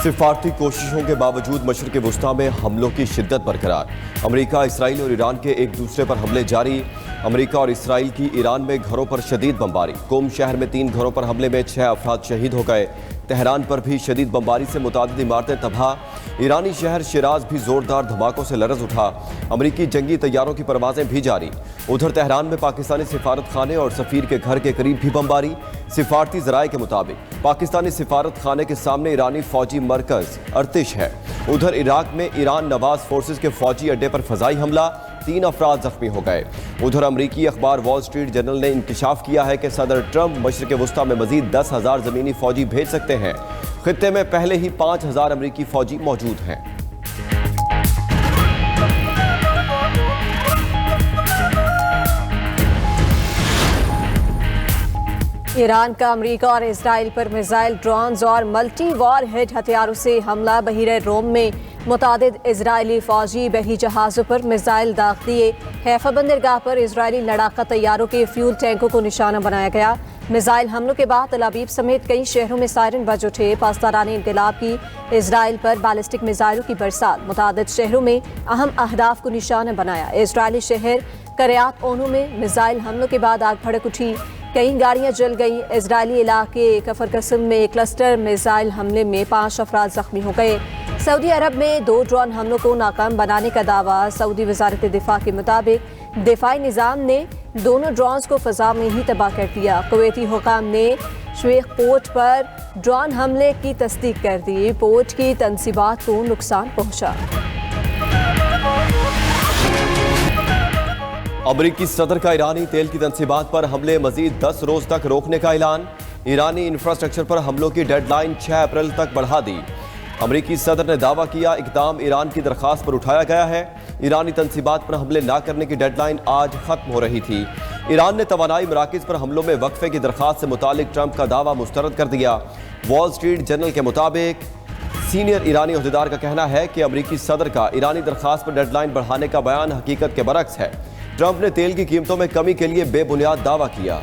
सिफारती कोशिशों के बावजूद मशरिक़ वुस्ता में हमलों की शिद्दत बरकरार। अमेरिका, इसराइल और ईरान के एक दूसरे पर हमले जारी। अमेरिका और इसराइल की ईरान में घरों पर शदीद बमबारी। कुम शहर में 3 घरों पर हमले में 6 अफराद शहीद हो गए। तेहरान पर भी शदीद बमबारी से मुतादिद इमारतें तबाह। ईरानी शहर शिराज भी जोरदार धमाकों से लरज़ उठा। अमरीकी जंगी तैयारों की परवाजें भी जारी। उधर तेहरान में पाकिस्तानी सिफारत खाने और सफ़ीर के घर के करीब भी बमबारी। सिफारती ज़राए के मुताबिक पाकिस्तानी सिफारत खाने के सामने ईरानी फौजी मरकज़ अर्तिश है। उधर इराक में ईरान नवाज फोर्सेस के फौजी अड्डे पर फ़ज़ाई हमला, 3 अफराद जख्मी हो गए। उधर अमरीकी अखबार वॉल स्ट्रीट जर्नल ने इंकशाफ किया है कि सदर ट्रंप मशरिक़ वुस्ता में मज़ीद 10,000 ज़मीनी फ़ौजी भेज सकते हैं। खित्ते में पहले ही 5,000 अमरीकी फ़ौजी मौजूद हैं। ईरान का अमेरिका और इसराइल पर मिसाइल, ड्रोन्स और मल्टी वॉर हेड हथियारों से हमला। बहीरे रोम में मुतादिद इजरायली फौजी बही जहाज़ों पर मिसाइल दाग दिए। हैफा बंदरगाह पर इजरायली लड़ाका तैयारों के फ्यूल टैंकों को निशाना बनाया गया। मिसाइल हमलों के बाद तल अवीव समेत कई शहरों में सायरन बज उठे। पासदारानी इनकलाब की इजराइल पर बैलिस्टिक मिसाइलों की बरसात। मुतादिद शहरों में अहम अहदाफ को निशाना बनाया। इजरायली शहर करियात ओनू में मिसाइल हमलों के बाद आग भड़क उठी। कई गाड़ियां जल गई। इजरायली इलाके कफर कसम में क्लस्टर मिसाइल हमले में 5 अफराद जख्मी हो गए। सऊदी अरब में 2 ड्रोन हमलों को नाकाम बनाने का दावा। सऊदी वजारत दिफा के मुताबिक दिफाई निज़ाम ने दोनों ड्रोन्स को फ़ज़ा में ही तबाह कर दिया। कुवैती हुकाम ने श्वेख पोर्ट पर ड्रोन हमले की तस्दीक कर दी। पोर्ट की तनसीबात को नुकसान पहुंचा। अमरीकी सदर का ईरानी तेल की तनसीबात पर हमले मजीद 10 रोज तक रोकने का ऐलान। ईरानी इंफ्रास्ट्रक्चर पर हमलों की डेडलाइन 6 अप्रैल तक बढ़ा दी। अमरीकी सदर ने दावा किया इक़दाम ईरान की दरख्वास्त पर उठाया गया है। ईरानी तनसीबात पर हमले ना करने की डेडलाइन आज खत्म हो रही थी। ईरान ने तवानाई मराकिज़ पर हमलों में वक्फे की दरख्वास्त से मुतालिक ट्रंप का दावा मुस्तरद कर दिया। वॉल स्ट्रीट जर्नल के मुताबिक सीनियर ईरानी अहदेदार का कहना है कि अमरीकी सदर का ईरानी दरख्वास्त पर डेडलाइन बढ़ाने का बयान हकीकत के बरक्स है। ट्रंप ने तेल की कीमतों में कमी के लिए बेबुनियाद दावा किया।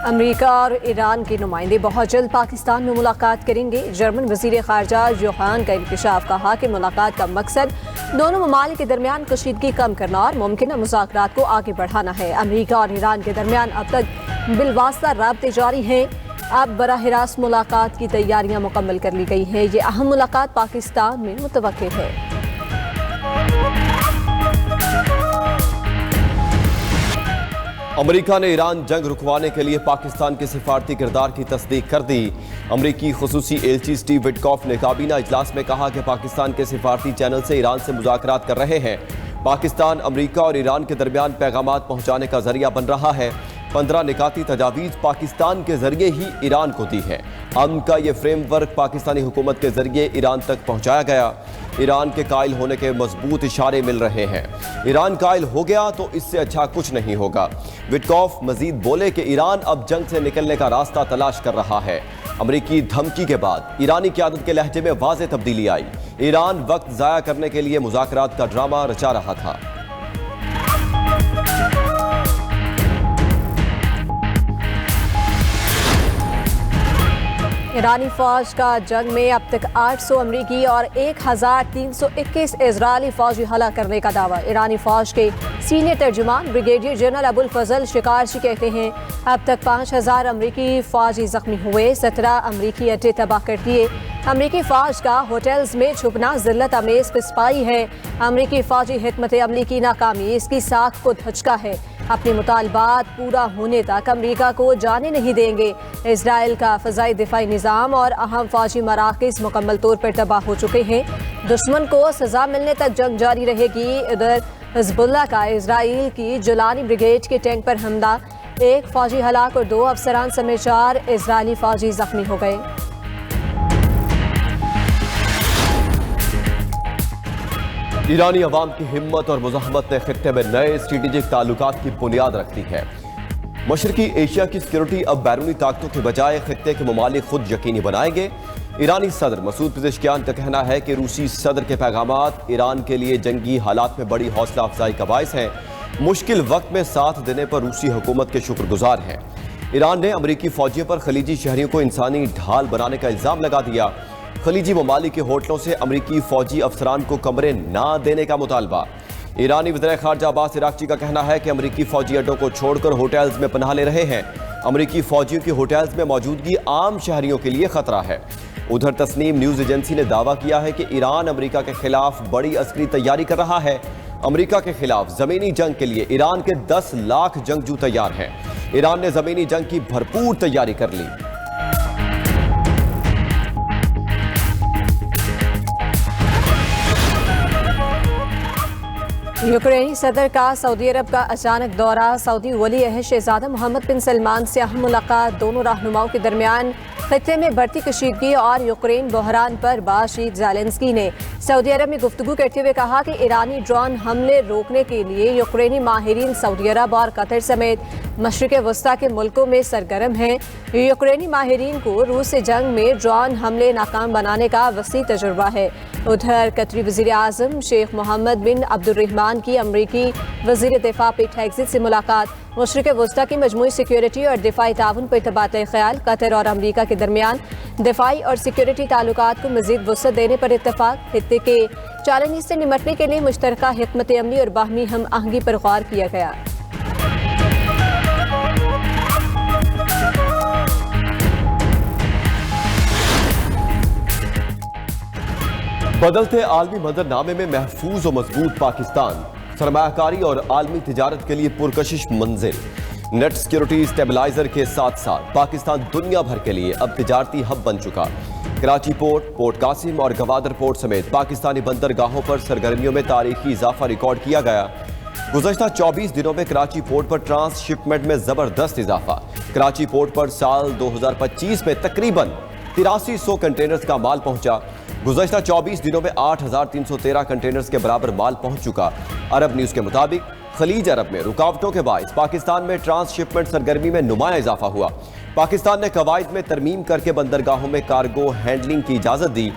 अमेरिका और ईरान के नुमाइंदे बहुत जल्द पाकिस्तान में मुलाकात करेंगे। जर्मन वज़ीर ख़ारजा जोहान का इंकशाफ कहा कि मुलाकात का मकसद दोनों ममालिक के दरमियान कशीदगी कम करना और मुमकिन मुज़ाकरात को आगे बढ़ाना है। अमेरिका और ईरान के दरमियान अब तक बिलवास्ता राब्ते जारी हैं। अब बराह रास्त मुलाकात की तैयारियां मुकम्मल कर ली गई हैं। ये अहम मुलाकात पाकिस्तान में मुतवक्किल है। अमेरिका ने ईरान जंग रुकवाने के लिए पाकिस्तान के सिफारती किरदार की तस्दीक कर दी। अमेरिकी खुसूसी एलची स्टीव विटकॉफ ने काबीना इजलास में कहा कि पाकिस्तान के सिफारती चैनल से ईरान से मुज़ाकरात कर रहे हैं। पाकिस्तान अमेरिका और ईरान के दरमियान पैगामात पहुंचाने का जरिया बन रहा है। 15 निकाती तजावीज़ पाकिस्तान के जरिए ही ईरान को दी है। अमन का ये फ्रेमवर्क पाकिस्तानी हुकूमत के जरिए ईरान तक पहुंचाया गया। ईरान के कायल होने के मजबूत इशारे मिल रहे हैं। ईरान कायल हो गया तो इससे अच्छा कुछ नहीं होगा। विटकॉफ मजीद बोले कि ईरान अब जंग से निकलने का रास्ता तलाश कर रहा है। अमरीकी धमकी के बाद ईरानी क़यादत के लहजे में वाज़ेह तब्दीली आई। ईरान वक्त ज़ाया करने के लिए मुज़ाकरात का ड्रामा रचा रहा था। ईरानी फौज का जंग में अब तक 800 अमरीकी और 1321 इजरायली फौजी हलाक करने का दावा। ईरानी फौज के सीनियर तर्जुमान ब्रिगेडियर जनरल अबुल फजल शिकारशी कहते हैं अब तक 5000 अमरीकी फौजी जख्मी हुए, 17 अमरीकी अड्डे तबाह कर दिए। अमरीकी फौज का होटल्स में छुपना जिल्लत अमेज पिस्पाई है। अमरीकी फौजी हिकमत अमली की नाकामी इसकी साख को धचका है। अपने मुतालबात पूरा होने तक अमरीका को जाने नहीं देंगे। इजराइल का फ़ज़ाई दिफाई निज़ाम और अहम फौजी मराकज़ मुकम्मल तौर पर तबाह हो चुके हैं। दुश्मन को सज़ा मिलने तक जंग जारी रहेगी। इधर हिज़्बुल्लाह का इजराइल की जुलानी ब्रिगेड के टैंक पर हमला, 1 फौजी हलाक और 2 अफसरान समेत 4 इजरायली फौजी जख्मी हो गए। ईरानी अवाम की हिम्मत और मुज़ाहमत ने खित्ते में नए स्ट्रेटेजिक ताल्लुकात की बुनियाद रख दी है। मशरकी एशिया की सिक्योरिटी अब बैरूनी ताकतों के बजाय खित्ते के ममालिक खुद यकीनी बनाएंगे। ईरानी सदर मसूद पेज़ेश्कियान का कहना है कि रूसी सदर के पैगामात ईरान के लिए जंगी हालात में बड़ी हौसला अफजाई का बायस हैं। मुश्किल वक्त में साथ देने पर रूसी हुकूमत के शुक्रगुजार हैं। ईरान ने अमरीकी फौजियों पर खलीजी शहरियों को इंसानी ढाल बनाने का इल्जाम लगा दिया। खलीजी ममालिक के होटलों से अमरीकी फौजी अफसरान को कमरे ना देने का मुतालबा। ईरानी वज़ीर ख़ारजा अब्बास इराक़ची का कहना है कि अमरीकी फौजी अड्डों को छोड़कर होटल्स में पनाह ले रहे हैं। अमरीकी फौजियों की होटल्स में मौजूदगी आम शहरियों के लिए खतरा है। उधर तस्नीम न्यूज़ एजेंसी ने दावा किया है कि ईरान अमरीका के खिलाफ बड़ी अस्करी तैयारी कर रहा है। अमरीका के खिलाफ ज़मीनी जंग के लिए ईरान के 10 लाख जंगजू तैयार हैं। ईरान ने ज़मीनी जंग की भरपूर तैयारी कर ली। यूक्रेनी सदर का सऊदी अरब का अचानक दौरा। सऊदी वली अहद शहजादा मोहम्मद बिन सलमान से अहम मुलाकात। दोनों रहनुमाओं के दरमियान खत्ते में बढ़ती कशीदगी और यूक्रेन बहरान पर बातचीत। ज़ेलेंस्की ने सऊदी अरब में गुफ्तगू करते हुए कहा कि ईरानी ड्रोन हमले रोकने के लिए यूक्रेनी माहिरीन सऊदी अरब और कतर समेत मशरिक़ वस्ता के मुल्कों में सरगर्म हैं। यूक्रेनी माहिरीन को रूस से जंग में ड्रोन हमले नाकाम बनाने का वसी तजुर्बा है। उधर कतरी वज़ीर आज़म शेख मोहम्मद बिन अब्दुर्रहमान की अमरीकी वज़ीर दिफा पीट हेग्ज़ेट से मुलाकात। मशरिक़ वस्ता की मजमूई सिक्योरिटी और दिफाई ताउन पर तबादला ख्याल। कतर और अमरीका के दरमियान दिफाई और सिक्योरिटी ताल्लुकात को मज़ीद वसअत देने पर इत्तफाक। खित्ते के चैलेंज से निमटने के लिए मुश्तरका हिकमत अमली और बाहमी हम आहंगी पर गौर किया गया। बदलते आलमी मंजरनामे में महफूज और मजबूत पाकिस्तान, सरमायाकारी और आलमी तिजारत के लिए पुरकशिश मंजिल। नेट सिक्योरिटी स्टेबलाइजर के साथ साथ पाकिस्तान दुनिया भर के लिए अब तिजारती हब बन चुका। कराची पोर्ट, पोर्ट कासिम और गवादर पोर्ट समेत पाकिस्तानी बंदरगाहों पर सरगर्मियों में तारीखी इजाफा रिकॉर्ड किया गया। गुज़श्ता 24 दिनों में कराची पोर्ट पर ट्रांसशिपमेंट में जबरदस्त इजाफा। कराची पोर्ट पर साल 2025 में तकरीबन 8300 कंटेनर्स का माल पहुंचा। गुज़श्ता 24 दिनों में 8313 कंटेनर्स के बराबर माल पहुंच चुका। अरब न्यूज़ के मुताबिक खलीज अरब में रुकावटों के बायस पाकिस्तान में ट्रांसशिपमेंट सरगर्मी में नुमाया इजाफा हुआ। पाकिस्तान ने कवायद में तरमीम करके बंदरगाहों में कार्गो हैंडलिंग की इजाज़त दी।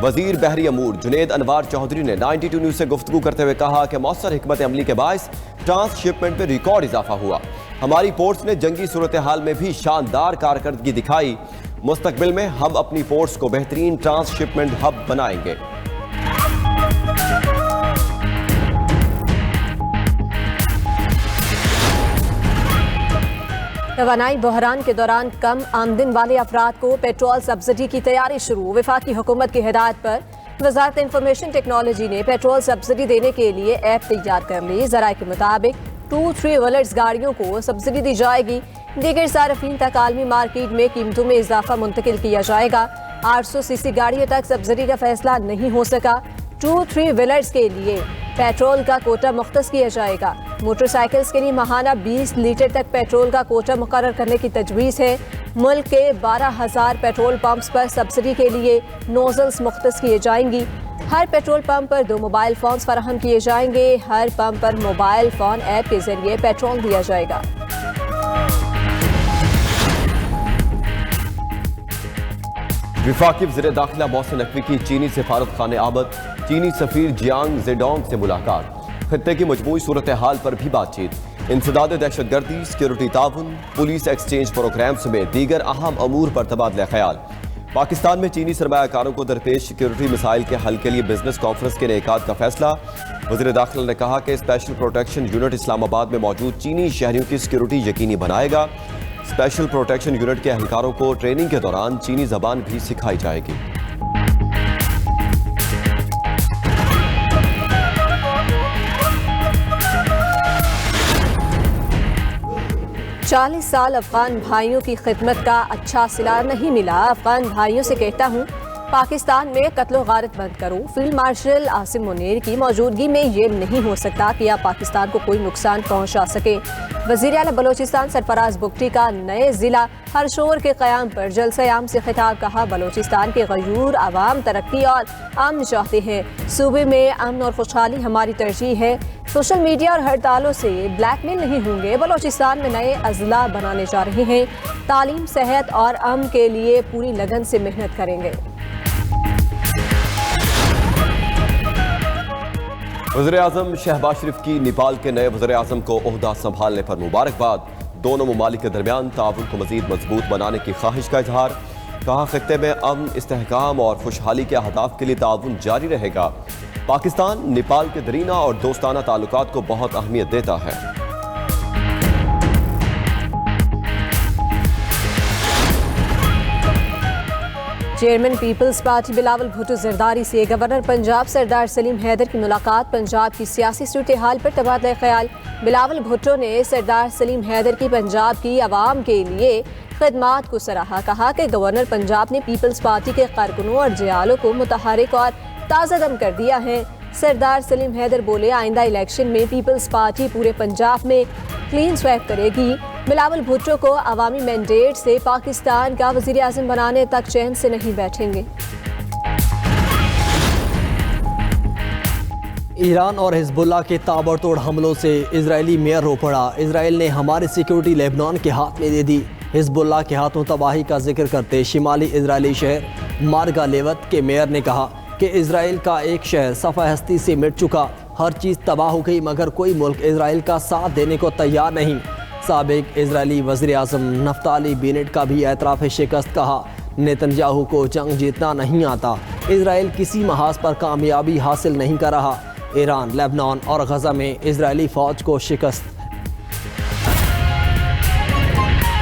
वजीर बहरी अमूर जुनेद अनवार चौधरी ने 92 न्यूज़ से गुफ्तगू करते हुए कहा कि मौसर हिकमत अमली के बायस ट्रांसशिपमेंट में रिकॉर्ड इजाफा हुआ। हमारी पोर्ट्स ने जंगी सूरत हाल में भी शानदार कारकर्दगी दिखाई। मुस्तकबिल में हम अपनी पोर्ट्स को बेहतरीन ट्रांसशिपमेंट हब बनाएंगे। तवानाई बहरान के दौरान कम आमदन वाले अफराद को पेट्रोल सब्सिडी की तैयारी शुरू। वफाकी हुकूमत की हिदायत पर वज़ारत इंफॉर्मेशन टेक्नोलॉजी ने पेट्रोल सब्सिडी देने के लिए ऐप तैयार कर ली। ज़राए के मुताबिक 2-3 व्हीलर्स गाड़ियों को सब्सिडी दी जाएगी। दीगर सार्फिन तक आलमी मार्केट में कीमतों में इजाफा मुंतकिल किया जाएगा। 800 सीसी गाड़ियों तक सब्सिडी का फैसला नहीं हो सका। 2-3 व्हीलर्स के लिए पेट्रोल का कोटा मुख्तस किया जाएगा। मोटरसाइकिल्स के लिए माहाना 20 लीटर तक पेट्रोल का कोटा मुकर्रर करने की तजवीज़ है। मुल्क के 12,000 पेट्रोल पंप्स पर सब्सिडी के लिए नोजल्स मुख्तस किए जाएंगी। हर पेट्रोल पंप पर 2 मोबाइल फोन फराहम किए जाएंगे। हर पंप पर मोबाइल फोन ऐप के जरिए पेट्रोल दिया जाएगा। विफाकी वज़ीर दाखिला मोहसिन नकवी की चीनी सफारत खाने आमद। चीनी सफीर जियांग जेडोंग से मुलाकात। खत्ते की मजमूई सूरत हाल पर भी बातचीत। इंसदाद दहशतगर्दी, सिक्योरिटी ताउन, पुलिस एक्सचेंज प्रोग्राम समेत दीगर अहम अमूर पर तबादला ख्याल। पाकिस्तान में चीनी सरमायाकारों को दरपेश सिक्योरिटी मसाइल के हल के लिए बिजनेस कॉन्फ्रेंस के इनेकाद का फैसला। वज़ीर दाखिला ने कहा कि स्पेशल प्रोटेक्शन यूनिट इस्लामाबाद में मौजूद चीनी शहरियों की सिक्योरिटी यकीनी बनाएगा। स्पेशल प्रोटेक्शन यूनिट के अहलकारों को ट्रेनिंग के दौरान चीनी जबान भी सिखाई जाएगी। 40 साल अफगान भाइयों की खिदमत का अच्छा सिला नहीं मिला। अफगान भाइयों से कहता हूँ पाकिस्तान में कत्लो गारत बंद करो। फील्ड मार्शल आसिम मुनीर की मौजूदगी में ये नहीं हो सकता कि आप पाकिस्तान को कोई नुकसान पहुँचा सके। वज़ीर आला बलोचिस्तान सरफराज बुगटी का नए जिला हरशोर के क़याम पर जलसे-आम से खिताब। कहा बलोचिस्तान के गयूर आवाम तरक्की और अमन चाहते हैं। सूबे में अमन और खुशहाली हमारी तरजीह है। सोशल मीडिया और हड़तालों से ब्लैकमेल नहीं होंगे। बलोचिस्तान में नए अजला बनाने जा रहे हैं। तालीम, सेहत और अमन के लिए पूरी लगन से मेहनत करेंगे। वज़ीर-ए-आज़म शहबाज शरीफ की नेपाल के नए वज़ीर-ए-आज़म को ओहदा संभालने पर मुबारकबाद। दोनों ममालिक के दरमियान ताउन को मज़ीद मजबूत बनाने की ख्वाहिश का इजहार। कहा खित्ते में अमन, इस्तेहकाम और खुशहाली के अहदाफ के लिए ताउन जारी रहेगा। पाकिस्तान नेपाल के दरीना और दोस्ताना ताल्लुकात को बहुत अहमियत देता है। चेयरमैन पीपल्स पार्टी बिलावल भुट्टो जरदारी से गवर्नर पंजाब सरदार सलीम हैदर की मुलाकात। पंजाब की सियासी सूरत हाल पर तबादला ख्याल। बिलावल भुट्टो ने सरदार सलीम हैदर की पंजाब की आवाम के लिए खिदमात को सराहा। कहा कि गवर्नर पंजाब ने पीपल्स पार्टी के कारकुनों और जियालों को मुतहरिक और ताज़ा दम कर दिया है। सरदार सलीम हैदर बोले, आइंदा इलेक्शन में पीपल्स पार्टी पूरे पंजाब में क्लीन स्वैप करेगी। बिलावल भुट्टो को अवामी मैंडेट से पाकिस्तान का वज़ीर आज़म बनाने तक चैन से नहीं बैठेंगे। ईरान और हिजबुल्लाह के ताबड़तोड़ हमलों से इजरायली मेयर रो पड़ा। इसराइल ने हमारी सिक्योरिटी लेबनान के हाथ में दे दी। हिजबुल्लाह के हाथों तबाही का जिक्र करते शिमाली इजरायली शहर मार्गा लेवत के मेयर ने कहा कि इसराइल का एक शहर सफ़ा हस्ती से मिट चुका। हर चीज़ तबाह हो गई मगर कोई मुल्क इसराइल का साथ देने को तैयार नहीं। साबिक इजरायली वज़ीर आज़म नफ्ताली बेनेट का भी एतराफ़ शिकस्त। कहा, नेतन्याहू को जंग जीतना नहीं आता। इसराइल किसी महाज पर कामयाबी हासिल नहीं कर रहा। ईरान, लेबनान और गज़ा में इजरायली फ़ौज को शिकस्त।